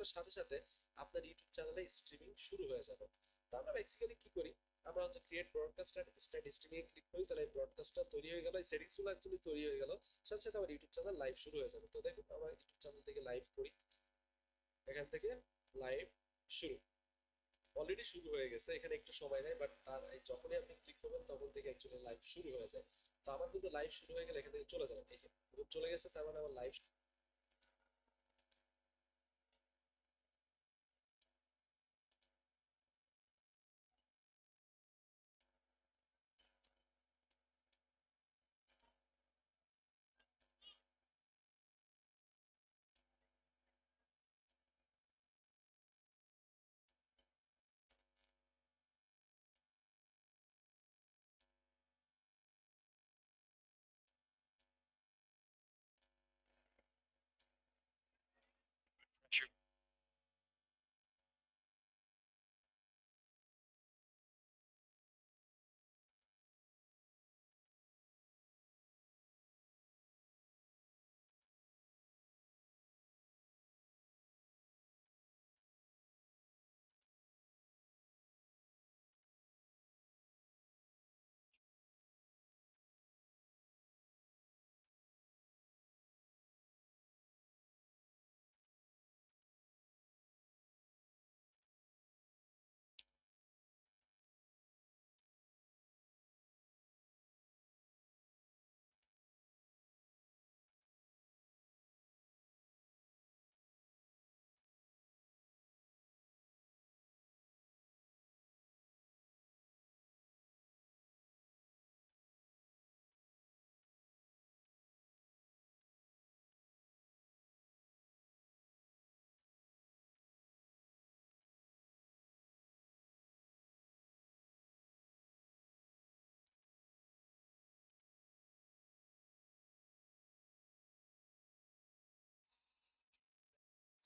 করার সাথে সাথে আপনার ইউটিউব চ্যানেলে স্ট্রিমিং শুরু হয়ে যাবে। তো আমরা বেসিক্যালি কি করি, আমরা হচ্ছে ক্রিয়েট ব্রডকাস্ট আর স্টার্ট স্ট্রিমিং ক্লিক করি, তাহলে ব্রডকাস্টটা তৈরি হয়ে গেল, এই সেটিংস গুলো অ্যাকচুয়ালি তৈরি হয়ে গেল, সাথে সাথে আমার ইউটিউব চ্যানেল লাইভ শুরু হয়ে যাবে। তো দেখুন আমার ইউটিউব চ্যানেল থেকে লাইভ করি, এখান থেকে লাইভ শুরু অলরেডি শুরু হয়ে গেছে, এখানে একটু সময় নেয়, বাট তার যখনই আপনি ক্লিক করবেন তখন থেকে অ্যাকচুয়ালি লাইভ শুরু হয়ে যায়। তো আমার কিন্তু লাইভ শুরু হয়ে গেলে এখান থেকে চলে যাবেন, এই যে চলে গেছে, তার মানে আমার live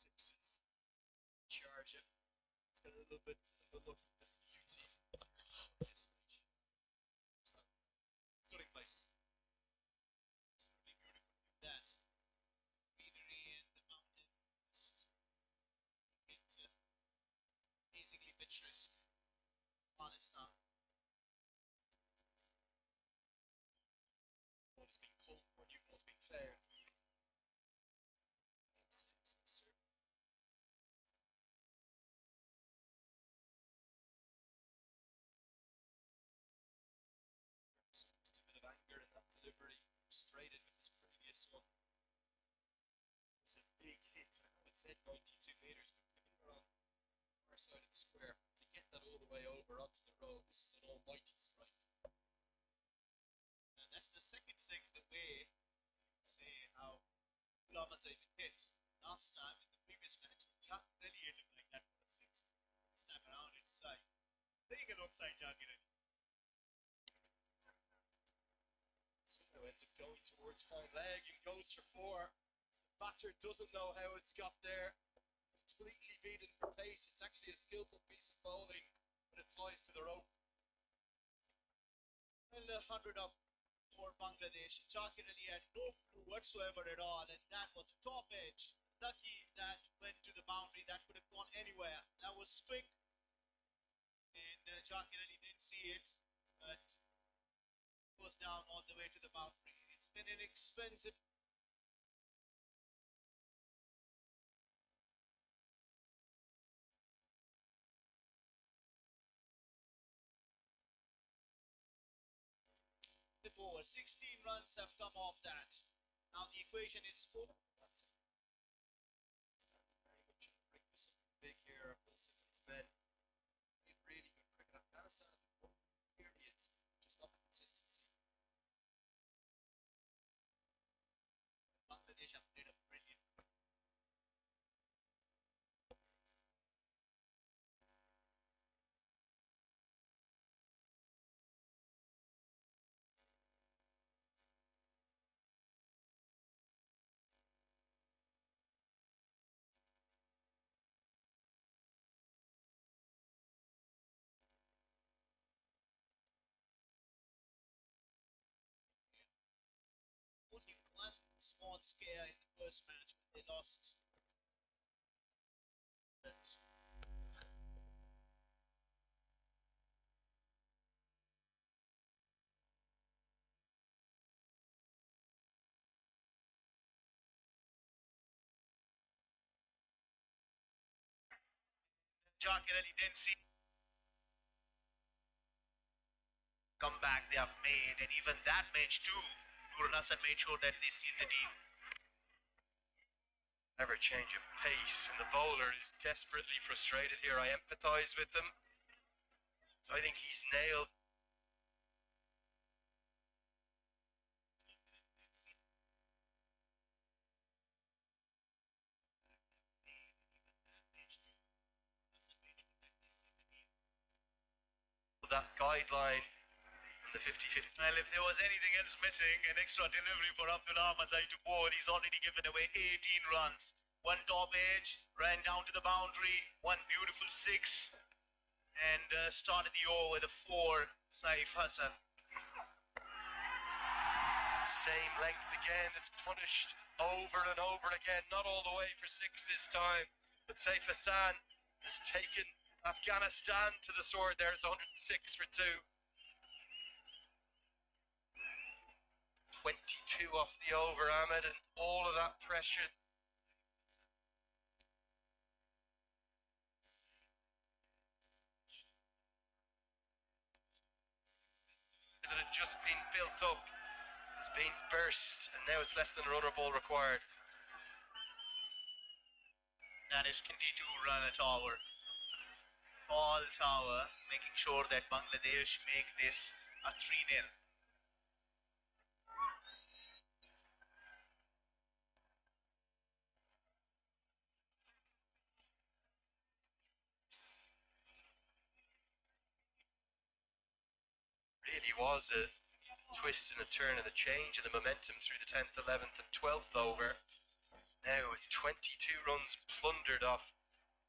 sixes charge it. It's got a little bit of a look at the beauty of this nation. Stunning place. It's really beautiful. That greenery and the mountains. It basically pictures Afghanistan. One has been cold, one new one has been clear. Just a bit of anger in that delivery, frustrated with his previous one. It was a big hit. I know it said 92 meters, but given we're on the far side of the square, to get that all the way over onto the road, this is an almighty strike. And that's the second six, the way, say, how kilometers even hit. Last time in the previous match, Jack really hit him like that for a six. This time around, it's big and outside Jack really. So ends up going towards fine leg and goes for four. The batter doesn't know how it's got there. Completely beaten for pace. It's actually a skillful piece of bowling, but it flies to the rope. Well, 100 up for Bangladesh. Shakir Ali had no clue whatsoever at all, and that was a top edge. Lucky that went to the boundary, that could have gone anywhere. That was quick, and Shakir Ali didn't see it, but goes down all the way to the boundary. It's been an expensive. Before 16 runs have come off that. Now the equation is 4. That's very much bring something big here. Wilson and his men played really good cricket. Afghanistan in one period, just not the consistency. Bangladesh have played a brilliant. Only one small scare in the first match, but they lost Jacques didn't see comeback they have made, and even that match too, Nur Hassan made sure that they sealed the deal. Never change of pace, and the bowler is desperately frustrated here. I empathise with them. So I think he's nailed. That guideline from the 50-50. Well, if there was anything else missing, an extra delivery for Abdullah Mazai to bowl. He's already given away 18 runs. One top edge, ran down to the boundary, one beautiful six, and started the over with a 4, Saif Hassan. Same length again, it's punished over and over again, not all the way for 6 this time, but Saif Hassan has taken Afghanistan to the sword there. It's 106 for 2. 22 off the over, Ahmed, and all of that pressure. That had just been built up has been burst, and now it's less than a rudder ball required. That is 22 run at Tower. All Tower, making sure that Bangladesh make this a 3-0. Really was a twist and a turn and a change in the momentum through the 10th, 11th and 12th over. Now with 22 runs plundered off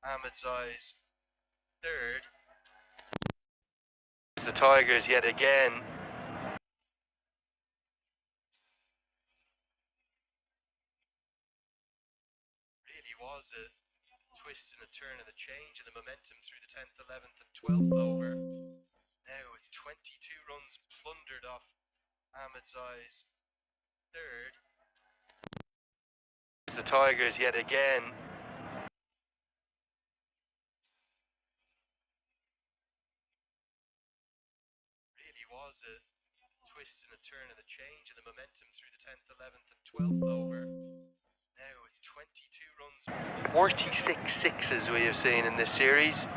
Ahmed's eyes. Third. It's the Tigers yet again. Really was a twist and a turn and a change in the momentum through the 10th, 11th and 12th over. Now with 22 runs plundered off Ahmed's eyes. Third. It's the Tigers yet again. Really was a twist and a turn and a change in the momentum through the 10th, 11th and 12th over. Now with 22 runs. 46 sixes we have seen in this series.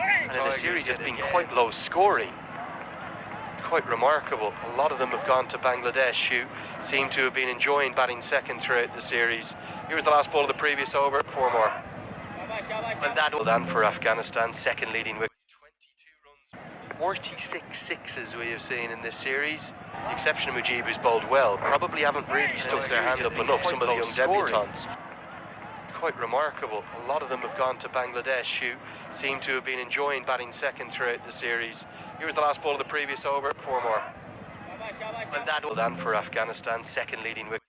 And in the series it's been quite low scoring. It's quite remarkable. A lot of them have gone to Bangladesh, who seem to have been enjoying batting second throughout the series. Here was the last ball of the previous over. 4 more. Well, that will done for Afghanistan, second leading wicket. 46 sixes we have seen in this series. The exception of Mujib, who's bowled well, probably haven't really stuck their hand up enough. Some of the young debutants. It's quite remarkable. A lot of them have gone to Bangladesh, who seem to have been enjoying batting second throughout the series. Here was the last ball of the previous over. 4 more. Well, that will done for Afghanistan, second leading wicket.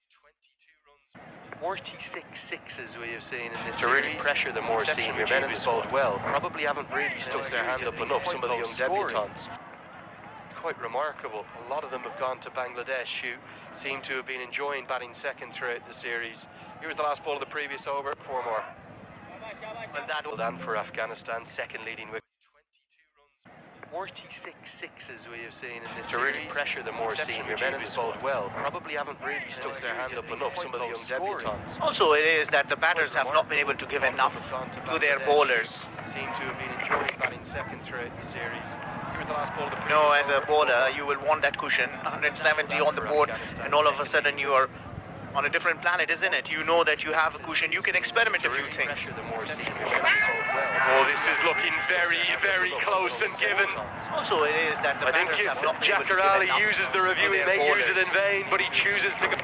46 sixes we have seen in this series. To really pressure the more senior men who's bowled well, probably haven't really stuck their hand up enough. Some of the young debutants. It's quite remarkable. A lot of them have gone to Bangladesh, who seem to have been enjoying batting second throughout the series. Here was the last ball of the previous over. 4 more. Well, that will done for Afghanistan, second leading wicket. 46 sixes we have seen in this series. To really pressure the more senior men who's bowled well, probably haven't really stuck their hand up enough. Some of the young debutants. Also, it is that the batters have not been able to give enough to their bowlers. Seem to have been enjoying batting second throughout the series. Here was the last ball of the previous No, as a over. bowler, you will want that cushion. 170 on the board, and all of a sudden you are on a different planet, isn't it? You know that you have a cushion. You can experiment a few things. Oh, this is looking very, very close and given. Also, it is that the I think batters if have not been able to Jacker give Ali enough uses the review, to he their may use it in bowlers. vain, but he chooses to go.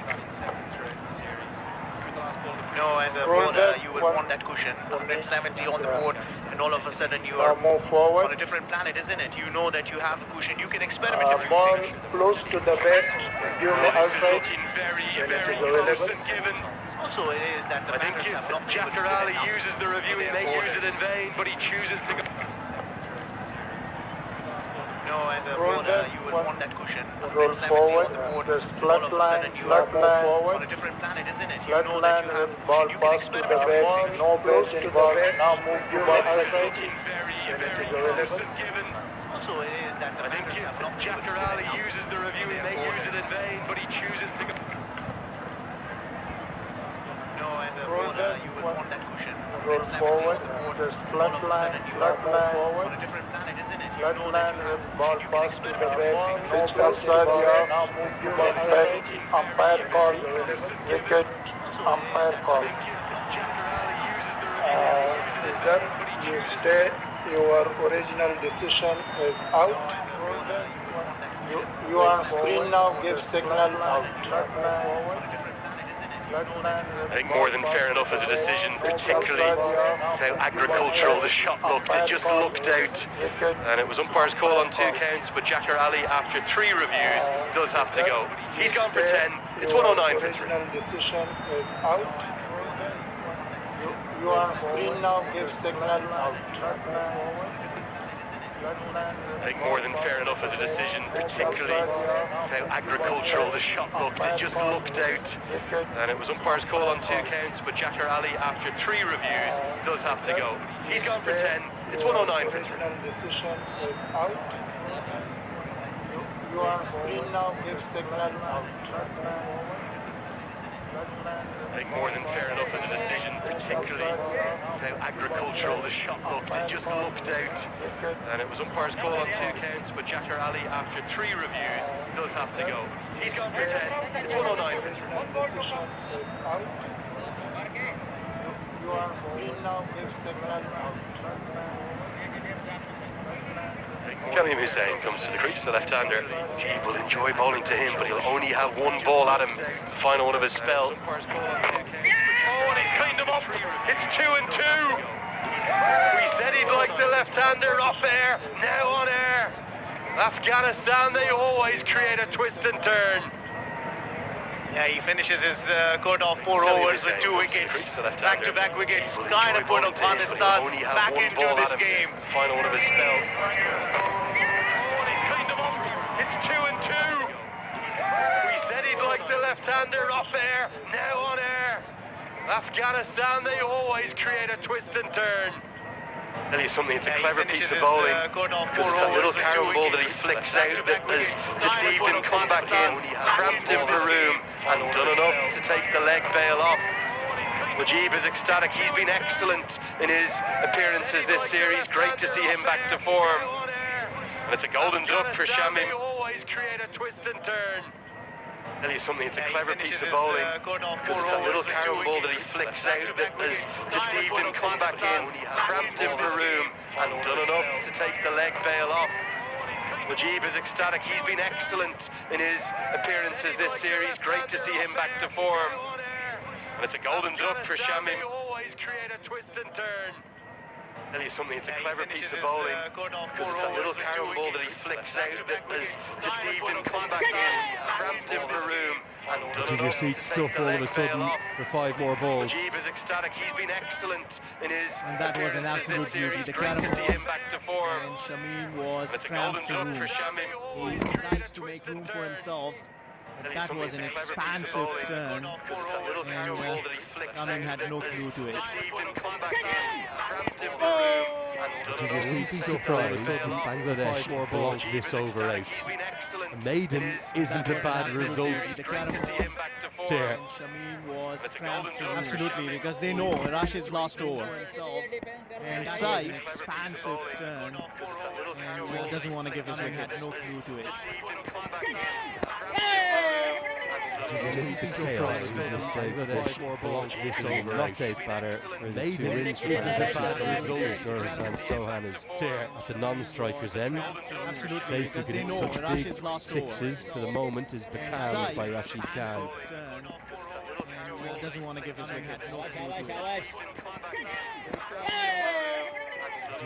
No, as a bowler, you will want that cushion. 170 on the board, and all of a sudden you are move forward. on a different planet, isn't it? You know that you have a cushion. You can experiment a few Ball things. close to the bat. Give me This is outside. looking very, very is available. close and given. Also, it is that the I think batters if have not been able to Jacker give Ali enough uses the review, to he their may use it in bowlers. vain, but he chooses to go. No, as a Roll bowler, back you would one. want that cushion. Roll 170 forward. on the board. There's All flat of a line, sudden you flat are line on forward. a different planet, isn't it? Flat You know that line you have with cushion. ball You can pass to the experiment bats. with No base involved. Now move to ball This is outside. looking very, When it very is available. close and given. Also, it is that the I think batters if have an option Jack to do Ali that. uses the review, he may use it in vain, but he chooses to go. No, as a Roll bowler, back you would one. want that cushion. Roll 170 forward. on the board. There's All flat of a line, sudden you flat are line on forward. a different planet, isn't it? You Flat know that line you have with cushion. ball You can pass to the experiment with bats. it. No outside the off. Now move to ball back. Umpire call. Wicket. Umpire call. Jack Ali uses the review, Is that you stay? Your original decision is out. You on screen now. Give signal out. I think more than fair enough as a decision, particularly how agricultural the shot looked. It just looked out, and it was umpire's call on 2 counts, but Jack Ali, after 3 reviews, does have to go. He's gone for 10. It's 109 for 3. Original decision is out. You on screen now. Give signal out. I think more than fair enough as a decision, particularly how agricultural the shot looked. It just looked out, and it was umpire's call on 2 counts, but Jack Ali, after 3 reviews, does have to go. He's gone for 10. It's 109 for 3. Original decision is out. You on screen now. Give signal out. I think more than fair enough as a decision, particularly how agricultural the shot looked. It just looked out, and it was umpire's call on 2 counts, but Jack Ali, after 3 reviews, does have to go. He's gone for 10. It's 109 for 3. Original decision is out. You on screen now. Give signal out. Kamim Hussain comes to the crease, the left-hander. He will enjoy bowling to him, but he'll only have 1 ball at him. Final one of his spell. Oh, and he's cleaned him up. It's 2 and 2. We said he'd like the left-hander off air, now on air. Afghanistan, they always create a twist and turn. Yeah, he finishes his quote of 4 overs with 2 wickets. Back-to-back wickets. Kind of put Afghanistan back into this game. Final one of his spell. It's 2 and 2. We said he'd like the left-hander off air, now on air. Afghanistan, they always create a twist and turn. Tell you something, it's a clever piece of bowling, because it's that little carom ball that he flicks out that has deceived him, come back in, cramped him for room, and done enough to take the leg bail off. Mujib is ecstatic. He's been excellent in his appearances this series. Great to see him back to form. And it's a golden duck for Shamim. Always create a twist and turn. Tell you something, it's a clever piece of bowling, because it's that little carom ball that he flicks out that has deceived him, come back in, cramped him for room, and done enough to take the leg bail off. Mujib is ecstatic. He's been excellent in his appearances this series. Great to see him back to form. And it's a golden duck for Shamim. Always create a twist and turn. Tell you something, it's a clever piece of bowling, because it's that little carom ball that he flicks out that has deceived him, come back in, cramped him for room, and done Your enough seat to stuff take the all of leg a sudden bail off. for 5 more balls. Mujib is ecstatic. He's been excellent in his And that was an appearances absolute this beauty. series. The Great to see carom him back to form. and Shamim was And it's a cramped golden for duck for room. Shamim. He Always create a likes to twist make and room for turn. himself. Tell you That something, was it's an a clever piece of expansive bowling, turn, because it's that little and carom ball that he flicks Shamim out had that no has clue to it. deceived him, come back in, cramped him for room, and done Your enough seat to take stuff the all of leg a bail sudden off. Bangladesh blocked this over out. He's been excellent A maiden in his isn't a bad appearances this result. series. Great to see him back to form. There. And Shamim was It's a cramped golden for duck room. for Absolutely, Shamim. because they know Rashid's last over. And It's Sai, a clever piece of expansive bowling, turn, because it's that little and carom he ball doesn't that want to give his flicks wicket, out no that clue has to it. deceived him, come back in, Your seat chaos is a mistake. Bangladesh blocked this over out. Batter. Maiden isn't a bad result. Nurhasan Sohan is there at the non-striker's end. Absolutely, Safe because they getting know such big Rashid's last over. sixes for the moment is And becalmed Sai, by Rashid Khan. expansive turn, and he doesn't want to give his wicket, no clue to it.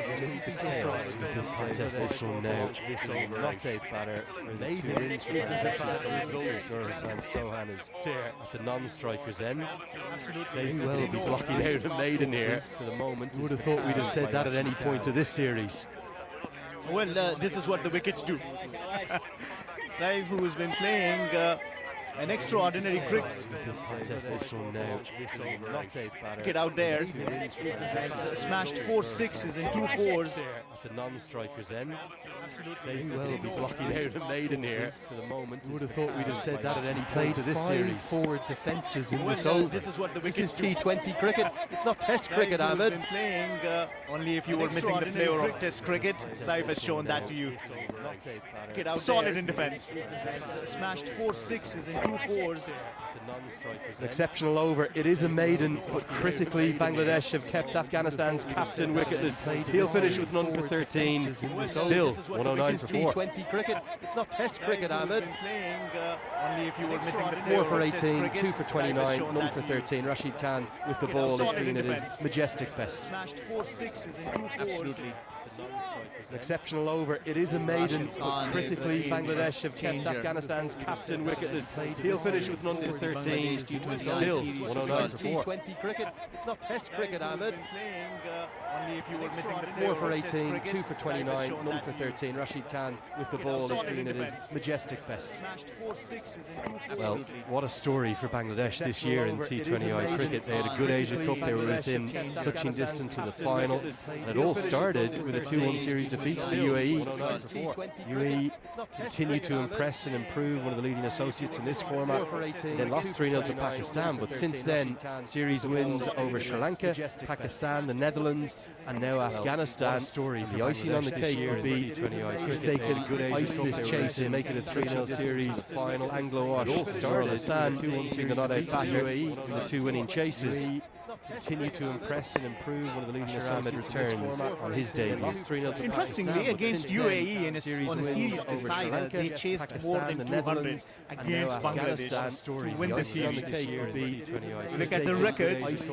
Your seat chaos is a contest this one now. This is not a batter. Maiden isn't a bad result. Nurhasan Sohan is there at the non-striker's end. Safe because well they be know blocking Rashid's out a last maiden over. here for the moment. Who Would would have thought we'd have said that at any point of this series. Well, this is what the wickets do. Saif, who has been playing an extraordinary cricket Test this one now. Not a batter. out there. Smashed 4 sixes and 2 fours. At the non-striker's end. Safe will be blocking out a maiden here for the moment. Who would have thought we'd have said that at any play to this series? Forward defences in this over. This is what the This wickets is do. T20 cricket. It's not Test cricket, Saif, who has Ahmed. been playing only if you were missing the flavor of Test cricket. Saif has shown that to you. Solid in defence. Smashed 4 sixes and 2 fours. An exceptional over. It is a maiden, but critically, Bangladesh have kept Afghanistan's captain wicketless. He'll finish with none for 13. Still 109 for 4. T20 cricket. It's not Test cricket, Ahmed. Only if you were missing the 4 flavor for of Test 18, cricket. 2 for Saif has 29, shown none that for to you. 13. Rashid Khan with the ball has been at his majestic best. Smashed 4 sixes and 2 fours. Absolutely. An exceptional over. It is a maiden, Rashid but Khan critically, is a Bangladesh have kept changer. Afghanistan's captain wicketless. He'll finish with none for 13. Still 109 for 4. T20 cricket. It's not Test cricket, Ahmed. Only if you were missing the 4 flavor for of Test 18, cricket. 2 for Saif has 29, shown none that for to you. 13. Rashid Khan with the ball has been at his majestic best. Smashed 4 sixes and 2 Well, fours. what a story for Bangladesh this year in T20I cricket. They had a good Asia Cup, they were within touching distance of the final, and it all started with a 2-1 series defeat to the UAE. UAE continued to impress and improve, one of the leading associates in this format. They lost 3-0 to Pakistan, but since then, series wins over Sri Lanka, Pakistan, the Netherlands, and now Afghanistan. The icing on the cake would be if they can ice this chase and make it a 3-0 series final. Anglo-Wash started Pakistan, 2-1 series the not out batter in the 2 winning chases. Continue to impress and improve, one of the leading associates returns on his debut. 3-0 to Interestingly, Pakistan, but against since UAE then, on a series wins over Sri decider, Lanka, they chased more Pakistan, than the 200 Netherlands, and against now Bangladesh Afghanistan to win the icing on series. the cake would be Look at the records. Is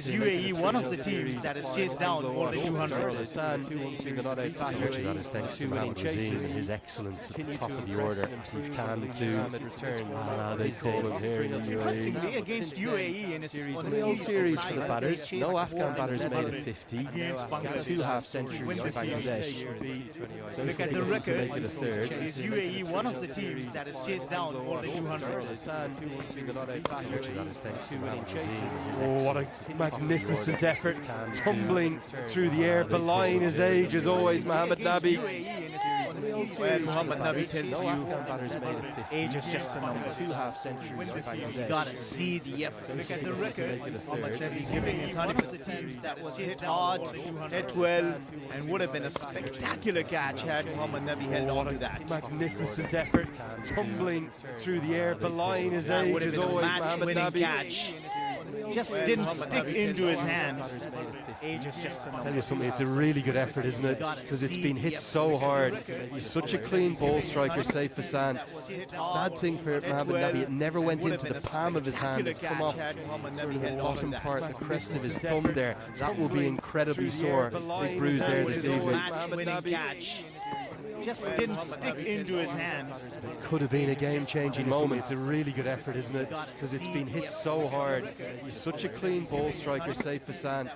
UAE one of the teams that has chased down more than 200? Pakistan, much of that is thanks to Mohammad Wazim and his excellence at the top of the order. Asif Khan too. They stayed here in the Interestingly, UAE. against UAE in a series The old series for the batters. No Afghan batters made it 50. Against Bangladesh. 2 half centuries for Bangladesh. So Look if at we the get to records. make it a third. Is UAE one of the teams that has chased down more than 200? Much of that is thanks to Mohammad Wazim and his excellence. What a magnificent effort, tumbling through the air, belying his age as always, Mohammad Nabi. Well, Muhammad Nabi tells No you Afghan batters made it 50. age is just a number. 2 half centuries for You Bangladesh. gotta see the effort. Look at the records. Make it a Muhammad third. Nabi giving his 100% that was hit hard, hit well, and would have been a spectacular catch had Muhammad Nabi held on to that. Magnificent effort, tumbling through the air, belying his That age would have as been a always, Mohammad match-winning Nabi. catch. Just didn't stick into his hand. Age is just a Tell number. you something, it's a really good effort, isn't it? Because it's been hit so hard. He's such a clean ball striker, Saif Hassan. Sad thing for Mohammad Nabi, it never went into the palm of his hand. It's come off sort of the bottom part, the crest of his thumb there. That will be incredibly sore. Big bruise there this evening. Match-winning catch. Just didn't stick into his hand. Could have been a game-changing moment. It's a really good effort, isn't it? Because it's been hit so hard. He's such a clean ball striker, Saif Hassan.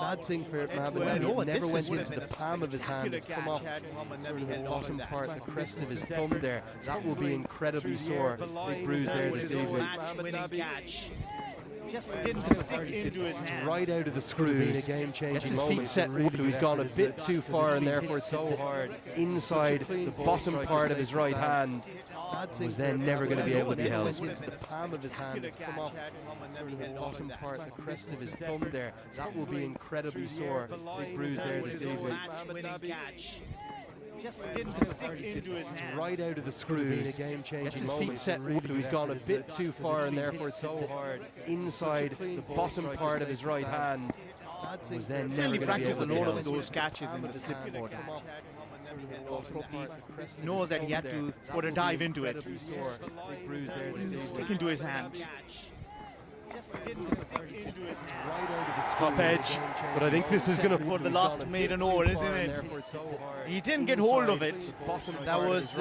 Sad thing for Mohammad Nabi, it never went into the palm of his hand. It's come off sort of the bottom part, the crest of his thumb there. That will be incredibly sore. Big bruise there this evening. Match-winning catch. Just didn't stick into his hand. Right out of the screws. Gets his feet set. He's gone a bit too far and therefore it's so hard. Inside the bottom part of his right hand. Was then never going to be able to be held. Into the palm of his hand. It's come off sort of the bottom part, the crest of his thumb there. That will be incredibly sore. Big bruise there this evening. Match-winning catch. Just didn't stick into his hand. Right out of the screws. Gets his feet set. He's gone a bit too far and therefore it's so hard. Inside the bottom part of his right hand. Was then never Certainly going to be practiced able a to be lot held. of those catches in the slipboard. Knows that he had to put a dive into it. Stick into his hand. Top edge, but I think this is going to For the last maiden over, isn't it? He didn't get hold of it. That was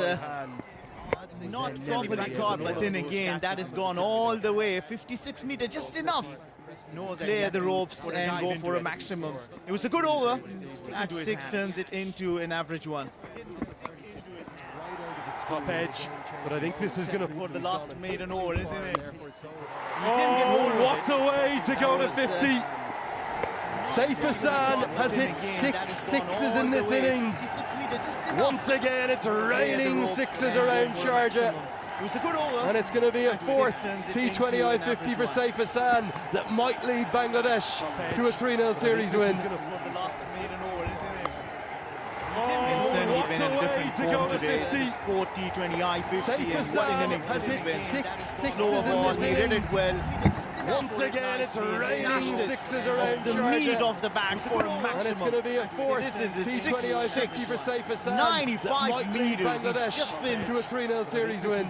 not properly caught, but then again, that has gone all the way. 56 meter, just enough clear the ropes and go for a maximum. It was a good over. At 6 turns it into an average one. Top edge, but I think this is going to For the last maiden over, isn't it? Oh, what a way to go to 50! Saif Hassan has hit 6 sixes in this innings. Once again, it's raining sixes around Sharjah. It was a good over. And it's going to be a fourth T20 I-50 for Saif Hassan that might lead Bangladesh to a 3-0 series win. Certainly been in different form today. It's 4 T20 I-50 and what an innings has this hit has been. 6 sixes Slower in ball, this he did it innings. well. Once again, it's raining sixes around The meat Sharjah. of the bat for a maximum. And it's going to be a fourth This is a T20 I-50 for Saif Hassan 95 that might lead meters. He's Bangladesh just been to a 3-0 series win.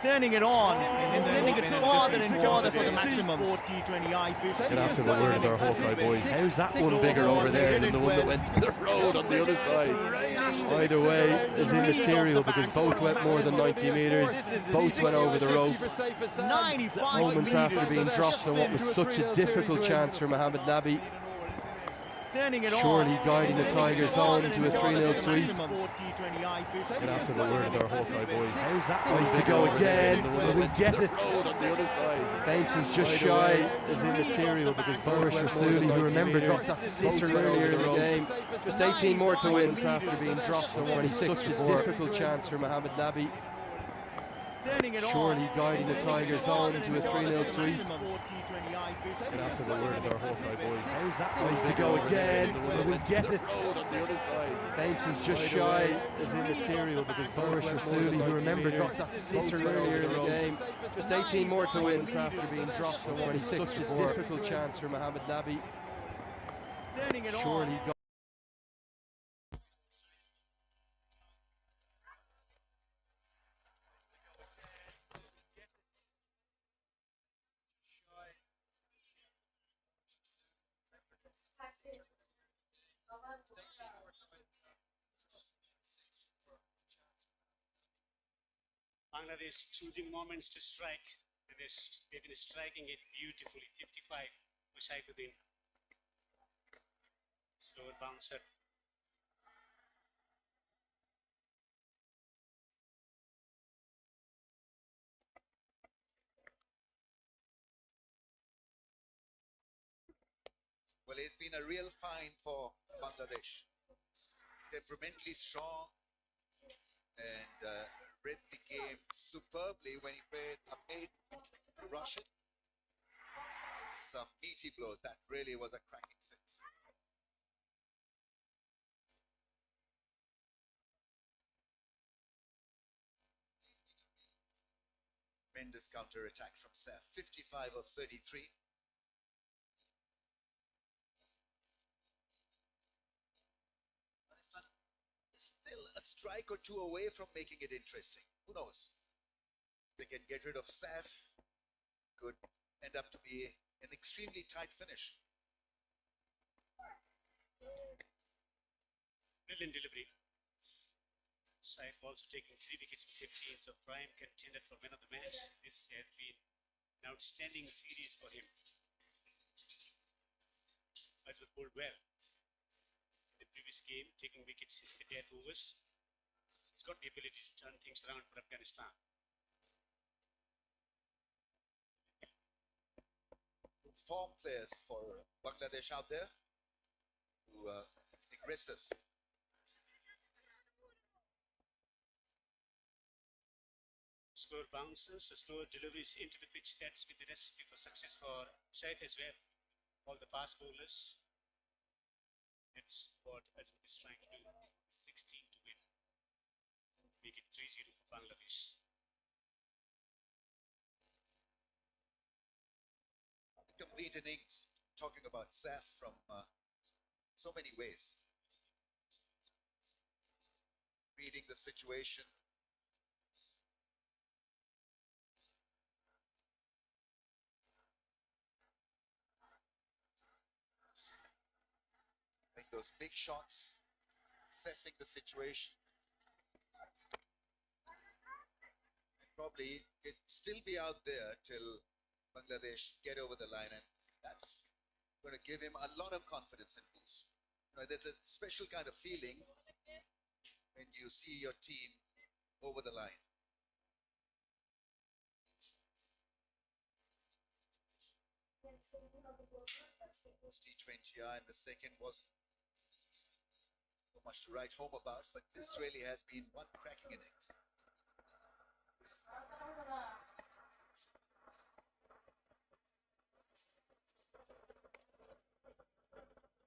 Turning it on and sending it farther and farther for the maximum. 4 T20 I-50. Get after the word of our Hawkeye boys. How's that one bigger over there than the one that went to the road on the other side? Either way is immaterial because both went more than 90 metres. Both went over the rope. 95 Moments after meters. being dropped on what was such a difficult chance for Mohammed Nabi. Turning it Surely on. guiding the and sending it Tigers home farther to a and farther 3-0 for the sweep. maximum. 4 T20 I-50. Get after the word of our Hawkeye boys. How's that one nice to bigger go over again? there than the Does one he get it? Road on the other side. Bounces just shy is immaterial because Boris Rasuli, who remember dropped that sitter earlier in the game. Just 18 more to win after being dropped on what is such a difficult chance for Mohammed Nabi. Turning it on. Surely guiding the Tigers home to a 3-0 sweep. Maximum. 4 T20 I-50. Get after the word of our Hawkeye boys. How's that nice to go again? Does he get it? Road on the other side. Bounces just shy is immaterial because Boris Rasuli, who remember dropped that sitter earlier in the game. Just 18 more to win after being dropped on what is such a difficult chance for Mohammed Nabi. Turning it on. Surely Bangladesh choosing moments to strike, and they've been striking it beautifully. 55 for Shaifuddin. Slower bouncer. Well, it's been a real find for Bangladesh. Temperamentally strong and read the game superbly when he made Russian some meaty blow. That really was a cracking six. Tremendous counter attack from Saf. 55 of 33. Still a strike or two away from making it interesting. Who knows? They can get rid of Saf. Could end up to be an extremely tight finish. Brilliant delivery. Saif also taking 3 wickets for 15, so prime contender for man of the match. This has been an outstanding series for him. As we pulled well. The previous game, taking wickets in the dead overs. He's got the ability to turn things around for Afghanistan. Form players for Bangladesh out there who are aggressive. Slower bounces, slower deliveries into the pitch. That's been the recipe for success for Saif as well. All the fast bowlers. That's what Azmut is trying to do. 16 to win. Make it 3-0 for Bangladesh. Complete innings, talking about Saf from so many ways. Reading the situation. Make those big shots, assessing the situation. And probably it'll still be out there till Bangladesh get over the line, and that's going to give him a lot of confidence and boost. There's a special kind of feeling when you see your team over the line. T20I, and the second wasn't so much to write home about, but this really has been one cracking innings.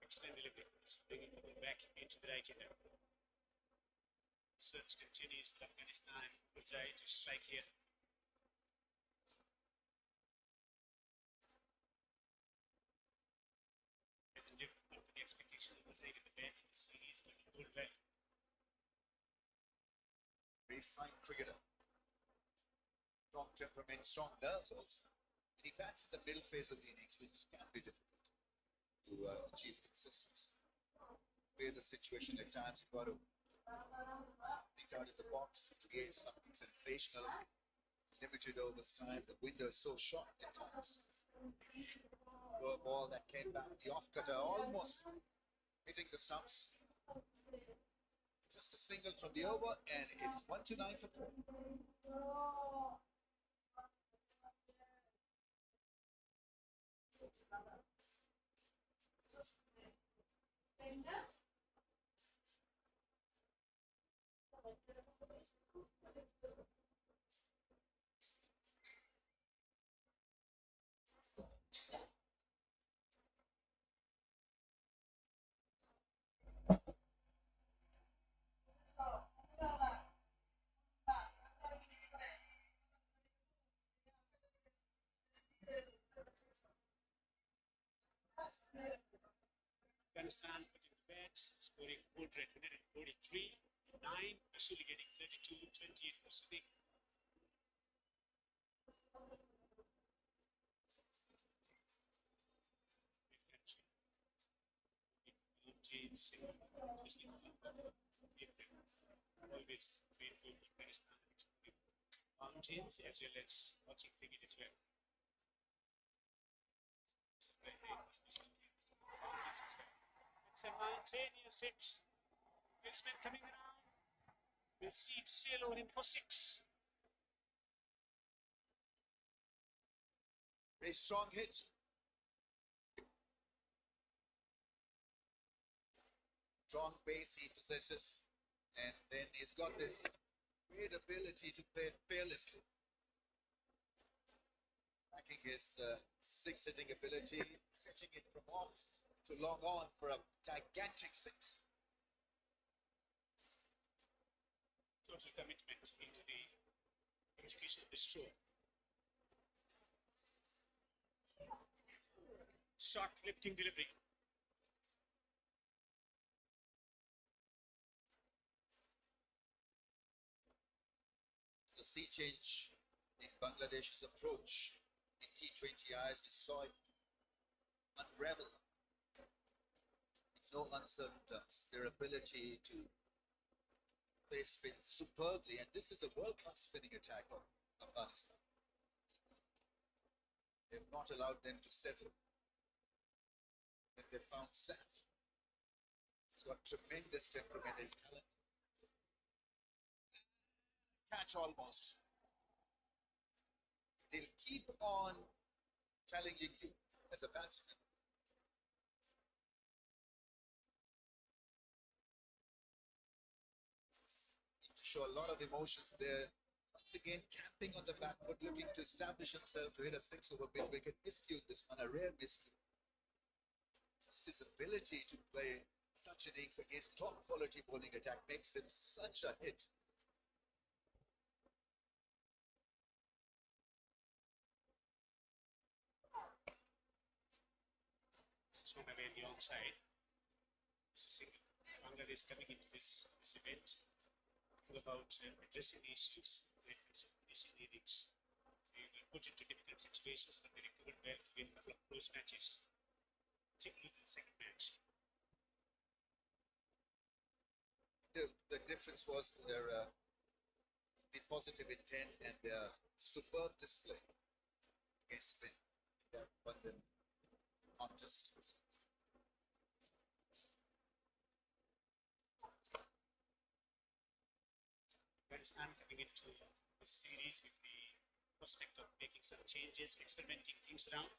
Excellent delivery. It's bringing the ball back into the right hander. Search continues for Afghanistan. Will try to strike here. Hasn't lived up to the expectation of Mosaic in the bat in the series, but he bowled well. Very fine cricketer. Strong temperament, strong nerves also. And he bats in the middle phase of the innings, which can be difficult to achieve consistency. Play the situation at times, you've got to think out of the box, create something sensational. Limited overs time, the window is so short at times. A ball that came back, the off cutter almost hitting the stumps. Just a single from the over, and it's 1-9 for 4. Afghanistan putting the bats, scoring 143, 9, Ashuli getting 32, 28 for Sadiq. James, especially always grateful to Afghanistan, mountains as well as watching cricket as well. It's a mountainous hit. Batsman coming around. We'll see it sail over him for 6. Very strong hit. Strong base he possesses, and then he's got this great ability to play fearlessly. Backing his 6-hitting ability, pitching it from off to long on for a gigantic 6. Total commitment into the execution of the stroke. Short lifting delivery. It's a sea change in Bangladesh's approach in T20Is. We saw it unravel in no uncertain terms. Their ability to play spin superbly, and this is a world-class spinning attack of Afghanistan. They've not allowed them to settle. And they found Saf. He's got tremendous temperament and talent. Catch almost. They'll keep on challenging you as a batsman. To show a lot of emotions there. Once again, camping on the back foot, looking to establish himself to hit a 6 over mid-wicket. Miscue this one, a rare miscue. Just his ability to play such innings against top quality bowling attack makes him such a hit. Swung away on the onside. Bangladesh coming into this event about addressing the issues in the innings. They were put into difficult situations, but they recovered well to win a couple of close matches, particularly the second match. The difference was their the positive intent and their superb display. against spin. That won the contest. Afghanistan coming into this series with the prospect of making some changes, experimenting things around.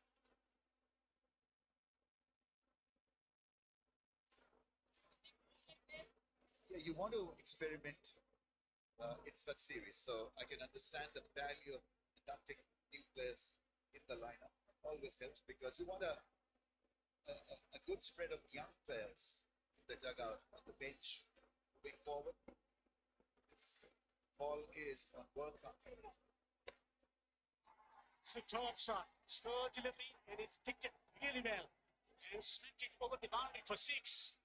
Yeah, you want to experiment in such series, so I can understand the value of inducting new players in the lineup. Always helps because you want a good spread of young players in the dugout, on the bench, moving forward. Its ball is on World Cup. Superb shot, slow delivery, and it's picked it really well and sent it over the boundary for 6.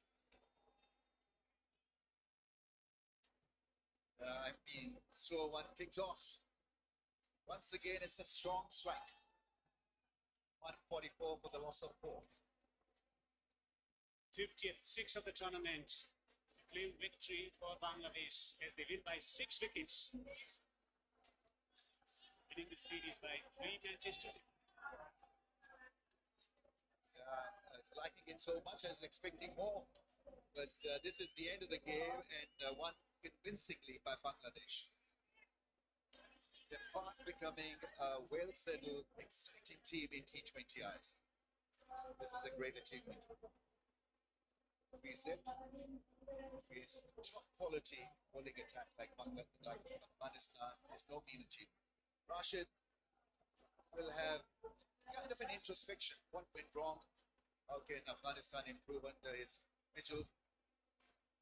Throw one picked off. Once again, it's a strong strike. 144 for the loss of 4. 50th 6 of the tournament. Clean victory for Bangladesh as they win by 6 wickets. Winning the series by 3 matches to Liking it so much, I was expecting more. But this is the end of the game and won convincingly by Bangladesh. They're fast becoming a well-settled, exciting team in T20 eyes. This is a great achievement. Reset is top quality bowling attack like Afghanistan. There's no mean achievement. Rashid will have kind of an introspection. What went wrong? How can Afghanistan improve under his vigil?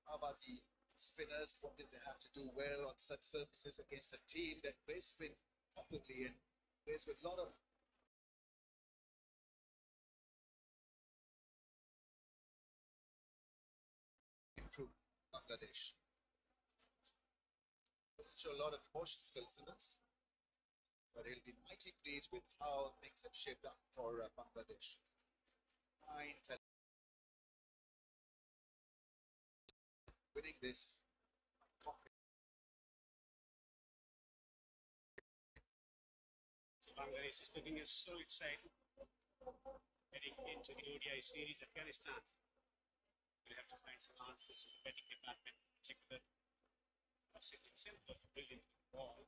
How about the spinners? What did they have to do well on such surfaces against a team that plays spin properly and plays with a lot of improved Bangladesh? Doesn't show a lot of emotions, Phil Simmons, but he'll be mighty pleased with how things have shaped up for Bangladesh. 9 winning this. Bangladesh is looking so exciting. Heading into the ODI series, Afghanistan will have to find some answers in the batting department, in particular. Rashid himself was brilliant with the ball.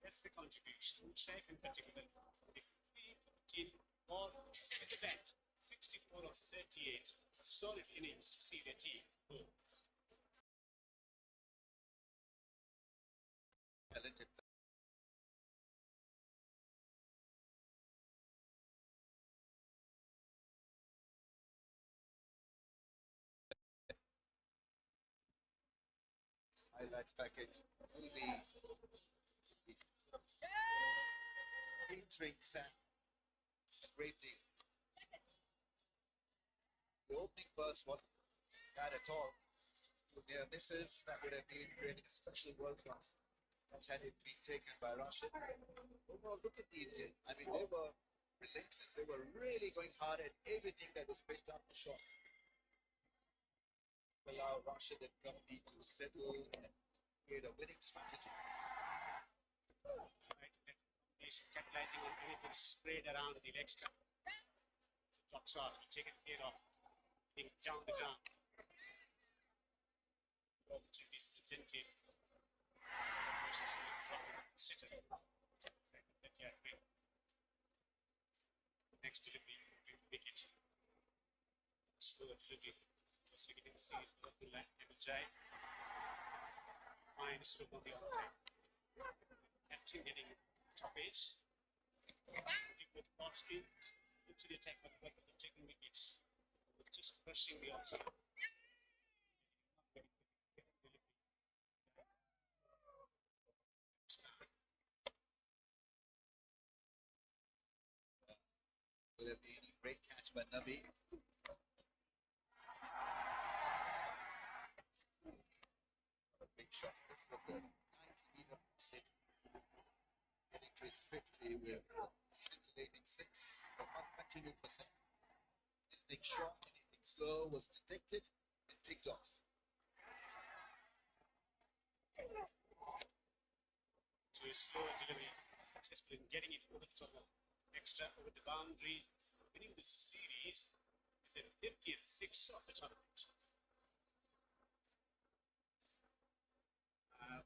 That's the contribution. Shaikh in particular, the 3-15 ball with the bat, 64 of 38. Solid innings to see their team go. Talented. Highlights package will be featuring Sam a great deal. The opening burst wasn't bad at all. 2 near misses, that would have been really a special world class. That had it been taken by Rashid. Overall, look at the Indian. I mean, they were relentless. They were really going hard at everything that was built up the shot. Allow Rashid and company to settle and create a winning strategy. Capitalizing on anything sprayed around the leg stump. It's a top shot, taken care of, hitting down the ground. Opportunities presented. Sitter. Next delivery, wicket. Slow delivery. Was beginning the series for Abdullah Jai. Fine stroke on the outside. Captain getting top edge. With cross into the attack, but taking wickets. Just crushing the outside. Would have been a great catch by Nabi. Big shots. This was a 90-meter sit. Getting to his 50 with a scintillating 6 of uncontinued percent. Anything short, anything slow was detected and picked off. To a slow delivery, successful in getting it over the top of extra over the boundary, winning the series is their 50th six of the tournament.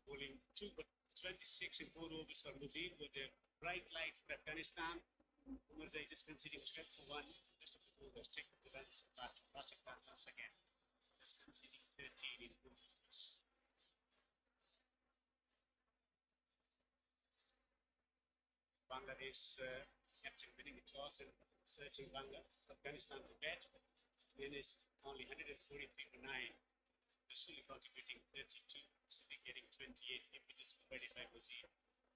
Bowling 26 in 4 overs for Muzin with their bright light for Afghanistan. Umarzai just conceding 12 for 1. Rest of the bowlers take the runs back. Rashid Khan once again just conceding 13 in 4 overs. Bangladesh captain winning the toss and searching Afghanistan to bat. Finished only 143 for 9. Rasul contributing 32, Sidi getting 28. Impetus provided by Wazir.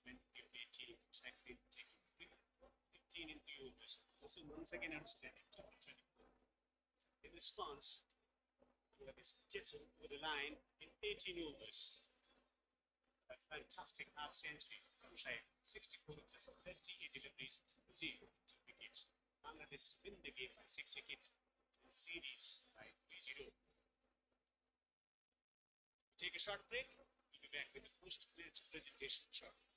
Went to 18. Shakir taking 15 in 3 overs. Rasul once again outstanding 24. In response, this Jetson with a line in 18 overs. A fantastic half century from Shahid. 64 just 38 deliveries, 0 2 wickets. Bangladesh win the game by 6 wickets and series by 3-0. Take a short break. We'll be back with the post-match presentation shortly.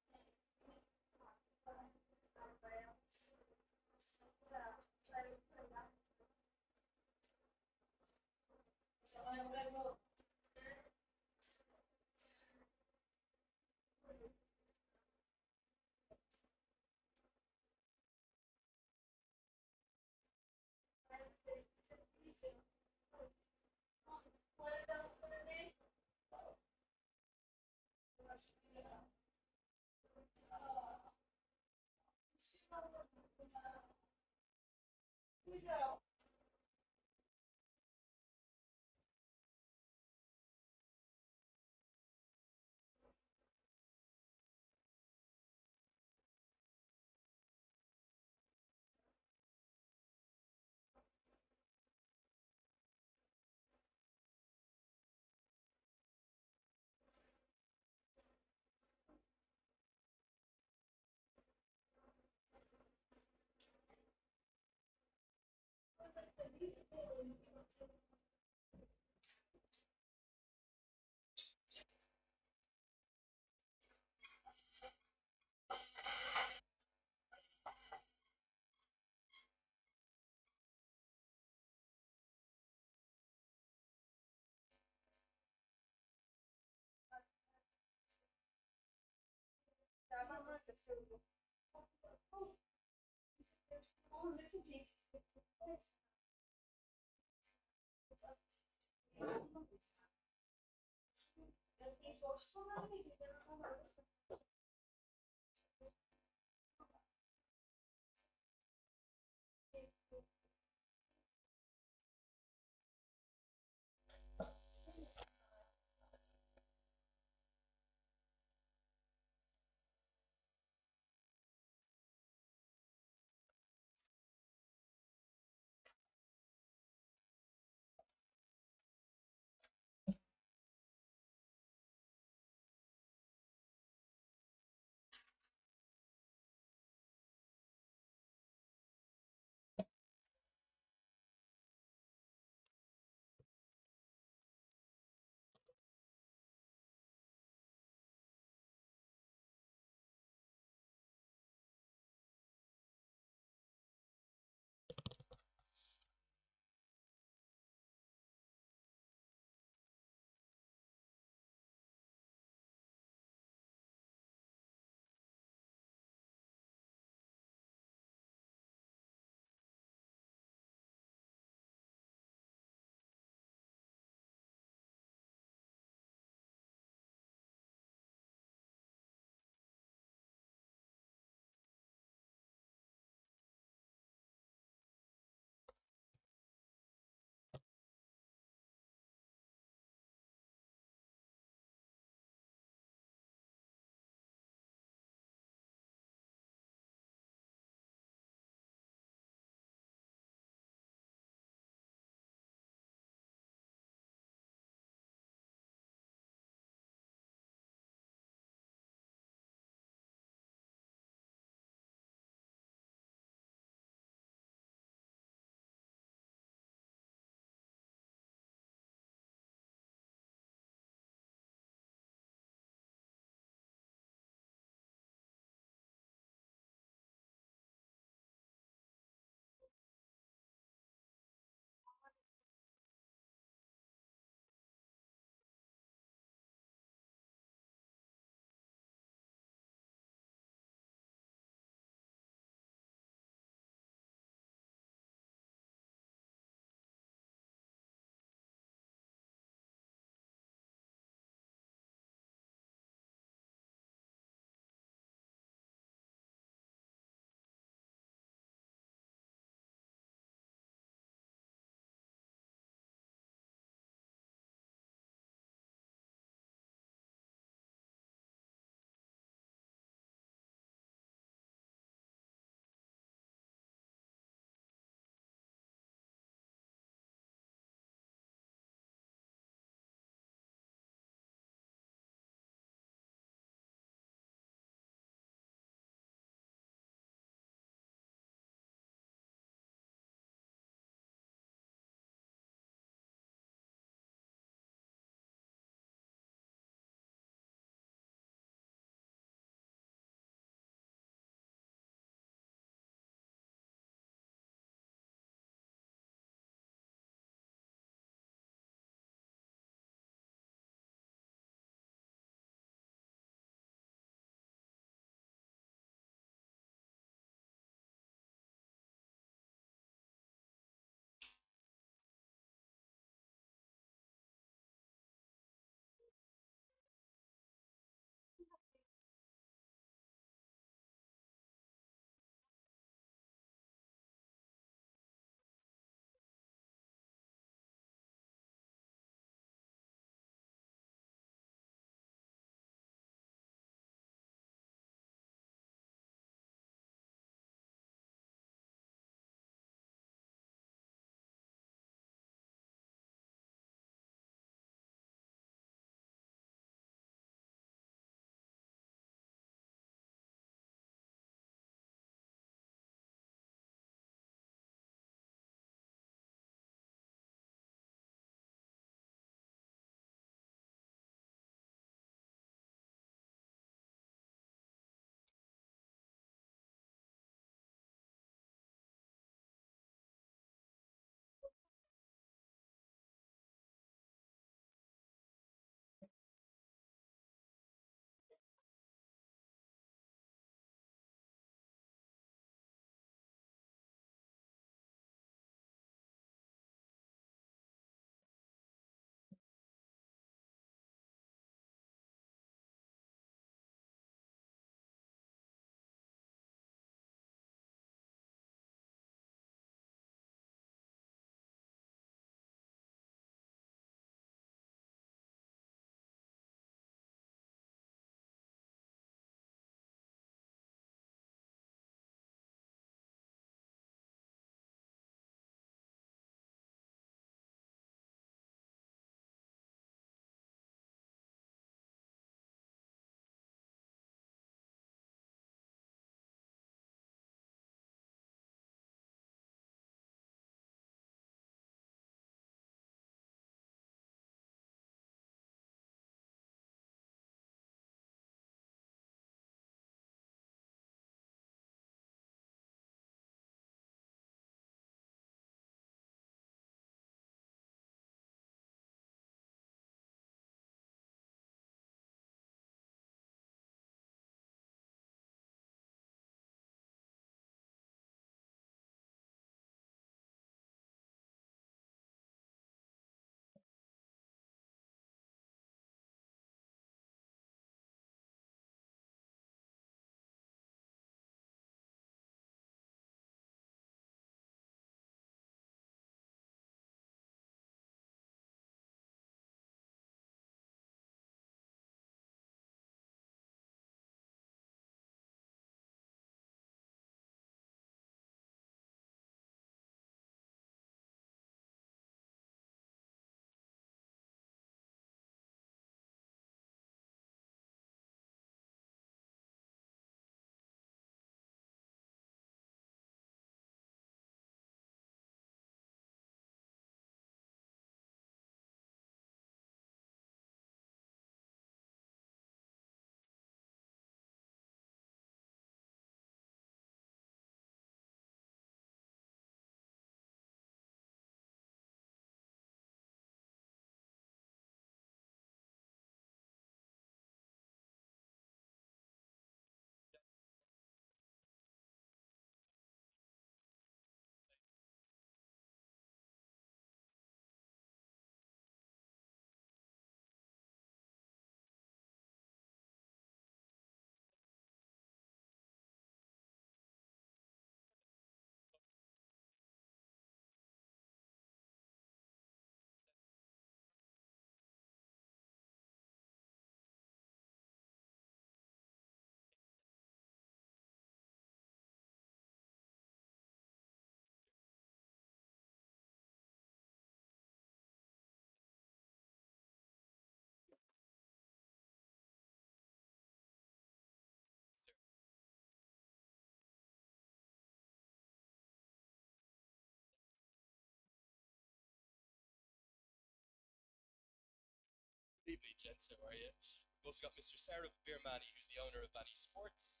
evening, gents. How are you? We've also got Mr. Sarab Birmani, who's the owner of Bani Sports.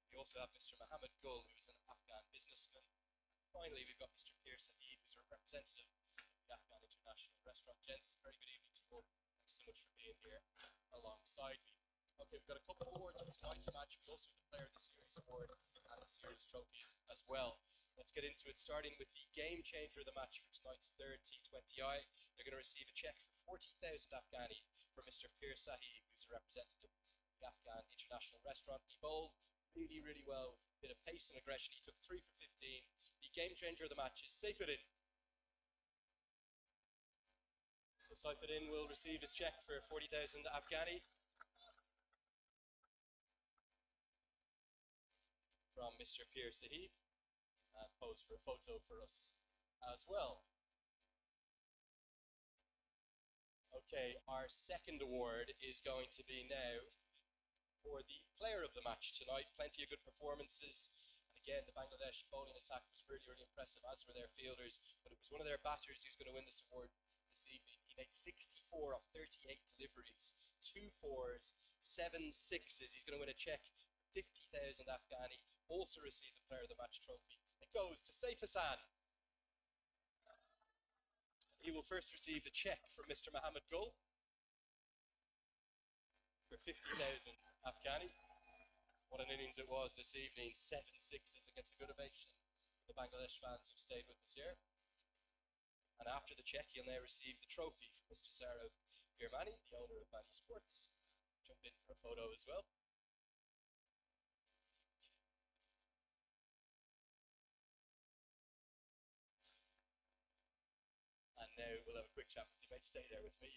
We also have Mr. Mohammed Gul, who's an Afghan businessman. Finally, we've got Mr. Pierre Sahib, who's a representative of the Afghan International Restaurant. Gents, very good evening to you all. Thanks so much for being here alongside me. Okay, we've got a couple of awards for tonight's match. We also have the Player of the Series award and the series trophies as well. Let's get into it, starting with the game changer of the match for tonight's third T20I. They're going to receive a cheque for 40,000 Afghani from Mr. Pierre Sahib, who's a representative of the Afghan International Restaurant. He bowled really, really well, a bit of pace and aggression. He took 3 for 15. The game changer of the match is Saifuddin. So Saifuddin will receive his cheque for 40,000 Afghani from Mr. Pierre Sahib, and pose for a photo for us as well. Okay, our second award is going to be now for the player of the match tonight. Plenty of good performances. And again, the Bangladesh bowling attack was really, really impressive, as were their fielders. But it was one of their batters who's going to win this award this evening. He made 64 off 38 deliveries, 2 fours, 7 sixes. He's going to win a cheque for 50,000 Afghani. Also received the player of the match trophy. It goes to Saif Hassan. He will first receive the cheque from Mr. Mohammed Gul for 50,000 Afghani. What an innings it was this evening. 7 sixes against a good ovation for the Bangladesh fans who've stayed with us here. And after the cheque, he'll now receive the trophy from Mr. Sarab Birmani, the owner of Bani Sports. Jump in for a photo as well. And now we'll have a quick chat with you. You might stay there with me.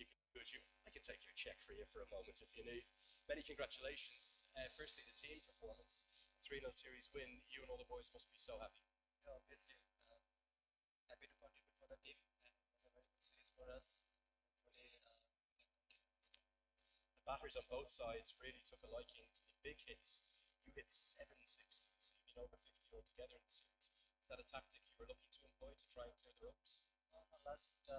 I can take your cheque for you for a moment if you need. Many congratulations. Firstly, the team performance. 3-0 series win. You and all the boys must be so happy. Yeah, obviously, happy to contribute for the team, and it was a very good series for us. Hopefully, we can continue this one. The batters on both sides really took a liking to the big hits. You hit 7 sixes this evening, over 50 altogether in the series. Is that a tactic you were looking to employ to try and clear the ropes? Last 1-2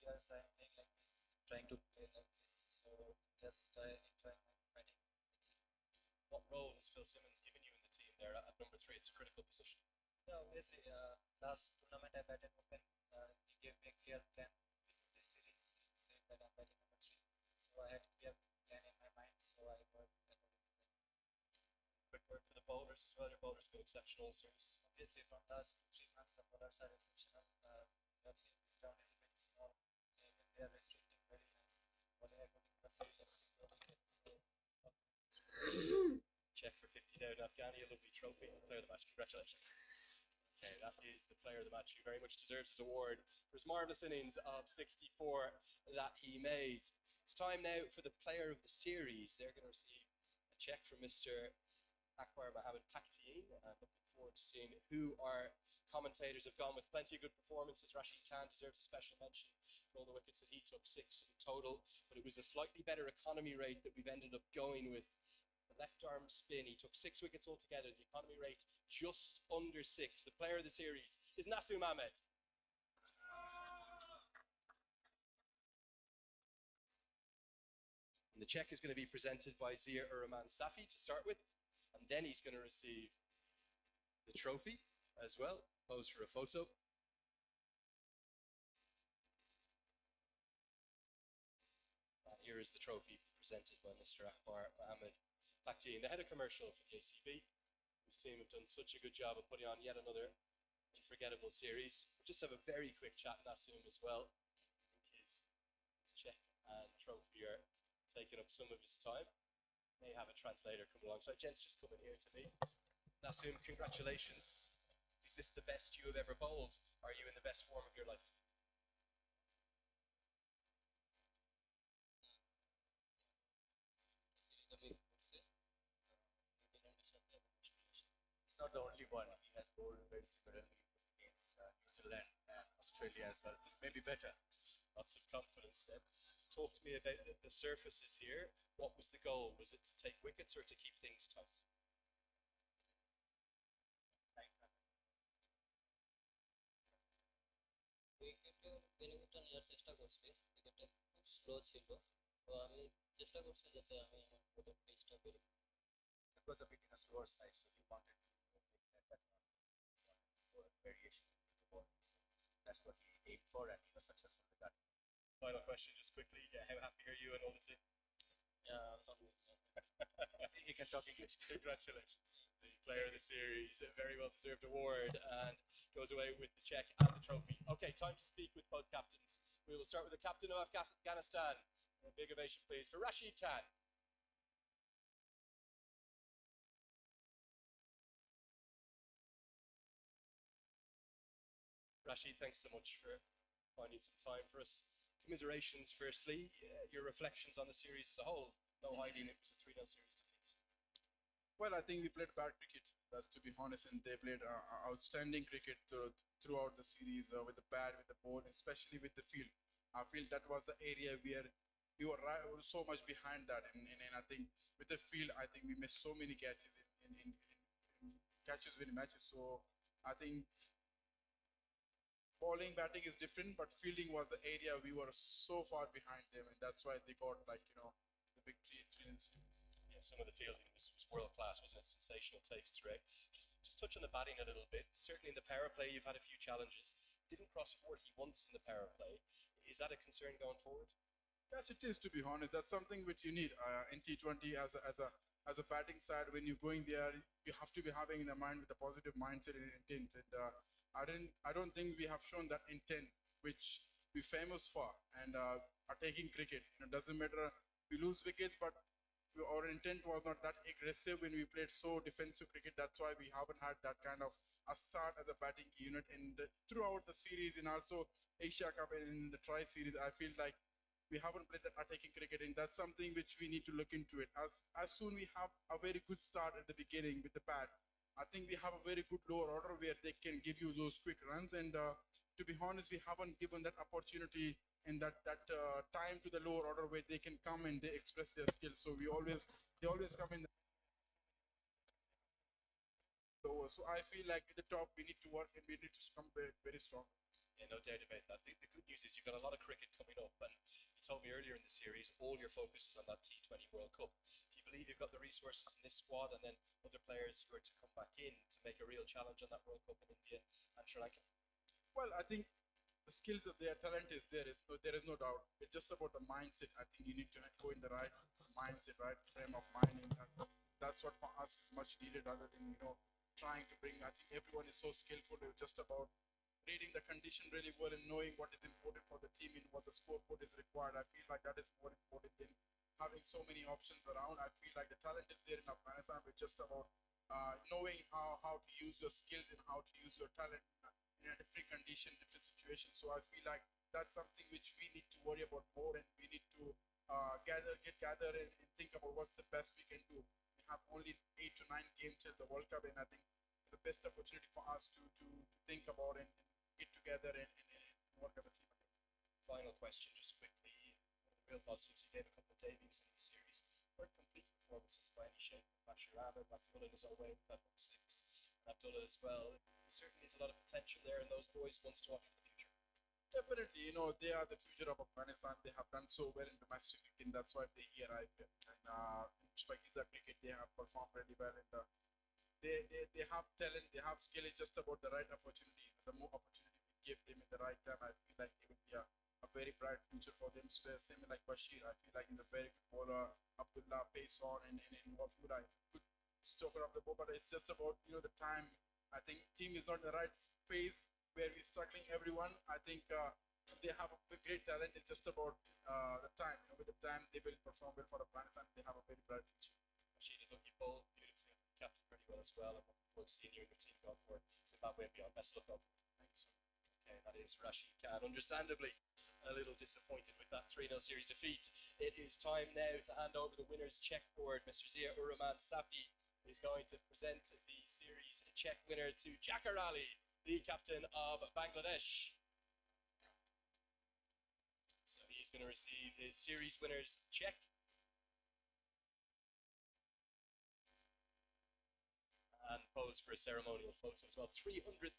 years, I'm playing like this, trying to play like this. So just enjoying my batting. What role has Phil Simmons given you in the team there at number 3? It's a critical position. Yeah, obviously, last tournament I batted open. He gave me a clear plan with this series. He said that I'm batting number 3. So I had a clear plan in my mind. So I worked according to that. Quick word for the bowlers as well. Your bowlers have been exceptional in series. Obviously, from last 3 months, the bowlers are exceptional. You have seen this ground is a bit small. They are restricting very nice. Bowling according to the field, everything working it. So. Check for 50,000 Afghani, a lovely trophy. Player of the match, congratulations. Okay, that is the player of the match who very much deserves his award for his marvellous innings of 64 that he made. It's time now for the player of the series. They're going to receive a check from Mr. Akbar Mohammed Pakhtiyeen. I'm looking forward to seeing who our commentators have gone with. Plenty of good performances. Rashid Khan deserves a special mention for all the wickets that he took, 6 in total. But it was a slightly better economy rate that we've ended up going with. The left arm spin, he took 6 wickets altogether. The economy rate just under 6. The player of the series is Nasum Ahmed. And the check is going to be presented by Zia Rahman Safi to start with. And then he's going to receive the trophy as well. Pose for a photo. And here is the trophy presented by Mr. Akbar Mohammed Pakhtiyeen, the head of commercial for the ACB, whose team have done such a good job of putting on yet another unforgettable series. We'll just have a very quick chat with Nasum as well. I think his check and trophy are taking up some of his time. May have a translator come alongside. Gents, just coming here to me. Nasum, congratulations. Is this the best you have ever bowled? Are you in the best form of your life? It's not the only one. He has bowled very similarly against New Zealand and Australia as well. Maybe better. Lots of confidence then. Talk to me about the surfaces here. What was the goal? Was it to take wickets or to keep things tight? উইকেটে বেনিফিটটা নেওয়ার চেষ্টা করছি, উইকেটটা খুব slow ছিল, তো আমি চেষ্টা করছি যাতে আমি আমার বোলিং পেসটা করি। It was a bit in a slower side, so you wanted to make that better for variation in the ball. That's what he aimed for, and he was successful with that. Final question, just quickly. How happy are you and all the team? আলহামদুলিল্লাহ। He can talk English. Congratulations. The player of the series, a very well deserved award, and goes away with the check and the trophy. Okay, time to speak with both captains. We will start with the captain of Afghanistan. A big ovation, please, for Rashid Khan. Rashid, thanks so much for finding some time for us. Commiserations, firstly, your reflections on the series as a whole. No hiding, it was a 3-0 series defeat. Well, I think we played bad cricket, to be honest, and they played outstanding cricket throughout the series with the bat, with the ball, especially with the field. I feel that was the area where we were so much behind that, and I think with the field, I think we missed so many catches in catches winning matches. So I think bowling, batting is different, but fielding was the area we were so far behind them, and that's why they got the victory in 3 series. Yeah, some of the fielding was world class, wasn't it? Sensational takes throughout. Just touch on the batting a little bit. Certainly in the power play, you've had a few challenges. Didn't cross 40 once in the power play. Is that a concern going forward? Yes, it is, to be honest. That's something which you need in T20 as a batting side. When you're going there, you have to be having in the mind with a positive mindset and intent. And I don't think we have shown that intent which we're famous for and are taking cricket. It doesn't matter we lose wickets, but our intent was not that aggressive when we played so defensive cricket. That's why we haven't had that kind of a start as a batting unit. And throughout the series and also Asia Cup and in the Tri Series, I feel like we haven't played that attacking cricket, and that's something which we need to look into it. As soon we have a very good start at the beginning with the bat, I think we have a very good lower order where they can give you those quick runs. And to be honest, we haven't given that opportunity and that time to the lower order where they can come and they express their skills. So they always come in the lower. So I feel like at the top we need to work and we need to come very, very strong. Yeah, no doubt about that. The good news is you've got a lot of cricket coming up, and you told me earlier in the series all your focus is on that T20 World Cup. Do you believe you've got the resources in this squad and then other players who are to come back in to make a real challenge on that World Cup in India and Sri Lanka? Well, I think the skills are there, talent is there. There is no doubt. It's just about the mindset. I think you need to go in the right mindset, right frame of mind, and that's what for us is much needed. Rather than trying to bring. I think everyone is so skillful. It's just about reading the condition really well and knowing what is important for the team and what the scoreboard is required. I feel like that is more important than having so many options around. I feel like the talent is there in Afghanistan. It's just about knowing how to use your skills and how to use your talent in a different condition, different situation. So I feel like that's something which we need to worry about more, and we need to gather and think about what's the best we can do. We have only 8 to 9 games till the World Cup, and I think the best opportunity for us to think about and get together and work as a team again. Final question, just quickly. One of the real positives, you gave a couple of debuts in the series. Weren't complete performances by any shape. Bashir Ahmed, Abdullah was away with that 6, and Abdullah as well. Certainly there's a lot of potential there, and those boys ones to watch for the future. Definitely, they are the future of Afghanistan. They have done so well in domestic cricket. That's why they're here. And in Pakiza cricket, they have performed really well. And they have talent, they have skill. It's just about the right opportunity. The more opportunity we give them at the right time, I feel like it would be a very bright future for them. Same like Bashir, I feel like he's a very good bowler. Abdullah, pace on, and Wafula, good stroker of the ball. But it's just about the time. I think team is not in the right phase where we're struggling everyone. I think they have a great talent. It's just about the time. With the time, they will perform well for Afghanistan. They have a very bright future. Rashid, I thought you bowled beautifully, captain pretty well as well. I'm looking forward to seeing you and your team go for Zimbabwe and beyond. Best of luck. Thank you so much. Okay, that is Rashid Khan. Understandably, a little disappointed with that 3-0 series defeat. It is time now to hand over the winner's checkboard. Mr. Zia Uraman Safi is going to present the series check winner to Jakar Ali, the captain of Bangladesh. So he's going to receive his series winner's check. And pose for a ceremonial photo as well. 300,000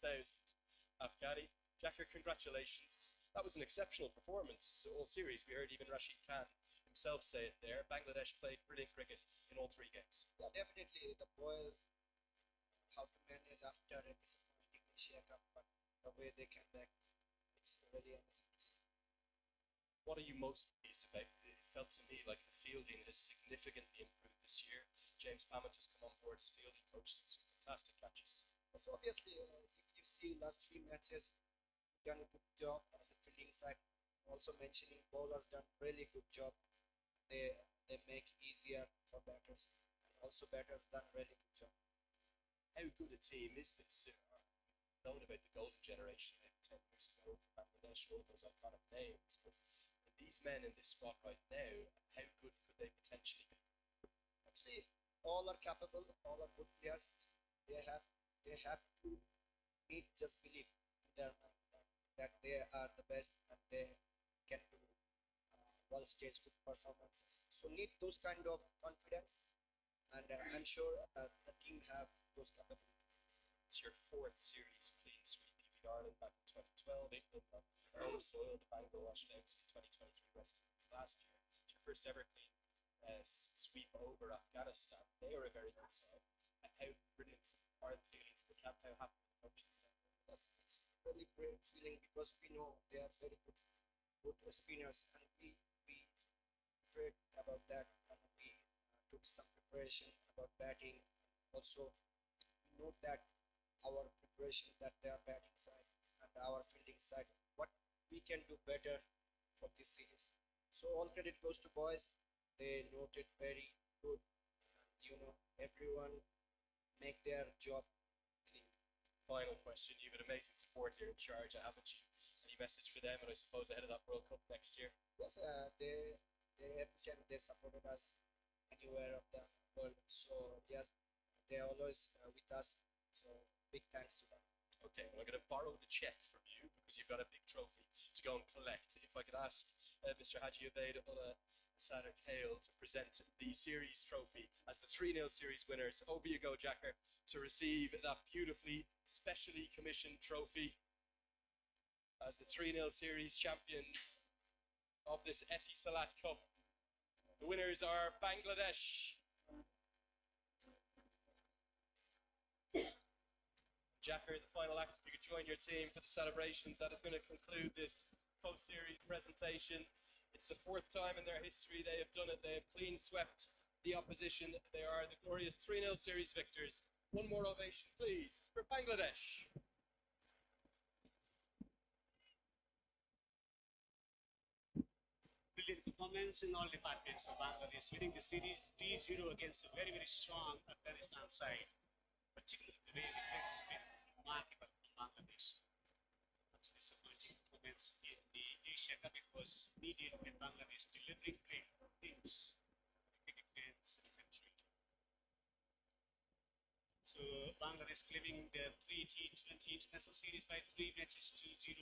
Afghani. Jacker, congratulations. That was an exceptional performance all series. We heard even Rashid Khan himself say it there. Bangladesh played brilliant cricket in all 3 games. Yeah, definitely the boys how to manage after a disappointing Asia Cup, but the way they came back, it's really amazing to see. What are you most pleased about? It felt to me like the fielding has significantly improved this year. James Hammond has come on board as fielding coach, some fantastic catches. So obviously, if you see last 3 matches, done a good job as a fielding side. Also mentioning bowlers done really good job. They make easier for batters, and also batters done really good job. How good a team is this? Known about the golden generation maybe 10 years ago for Bangladesh, all those iconic names, but these men in this squad right now, how good could they potentially be? Actually, all are capable, all are good players. They have to need just believe in their mind that they are the best and they can do one stage good performances. So need those kind of confidence, and I'm sure the team have those capabilities. It's your 4th series clean sweep. You beat Ireland back in 2012, England on home soil, the Bangladesh legacy 2023 West Indies last year. It's your first ever clean sweep over Afghanistan. They are a very good side. How brilliant are the feelings in the camp? How happy the coach is? It's really great feeling because we know they are very good spinners, and we afraid about that, and we took some preparation about batting. Also, we know that our preparation that their batting side and our fielding side, what we can do better for this series. So all credit goes to boys. They noted very good, and everyone make their job clean. Final question. You've an amazing support here in Sharjah, haven't you? Any message for them, and I suppose ahead of that World Cup next year? Yes, they every time they supported us anywhere of the world. So yes, they are always with us. So big thanks to them. Okay, well, I'm going to borrow the check from you because you've got a big trophy to go and collect. If I could ask Mr. Haji Ubaid Ullah Sadr Kale to present the series trophy as the 3-0 series winners. Over you go, Jacker, to receive that beautifully, specially commissioned trophy as the 3-0 series champions of this Etisalat Cup. The winners are Bangladesh. Jacker, the final act, if you could join your team for the celebrations, that is going to conclude this post-series presentation. It's the 4th time in their history they have done it. They have clean swept the opposition. They are the glorious 3-0 series victors. One more ovation, please, for Bangladesh. Brilliant performance in all departments for Bangladesh, winning the series 3-0 against a very, very strong Afghanistan side. Particularly the way defense been remarkable from Bangladesh. After disappointing performance in the Asia Cup, it was needed with Bangladesh delivering great things to the fans in the country. So Bangladesh claiming their 3 T20 international series by 3 matches to 0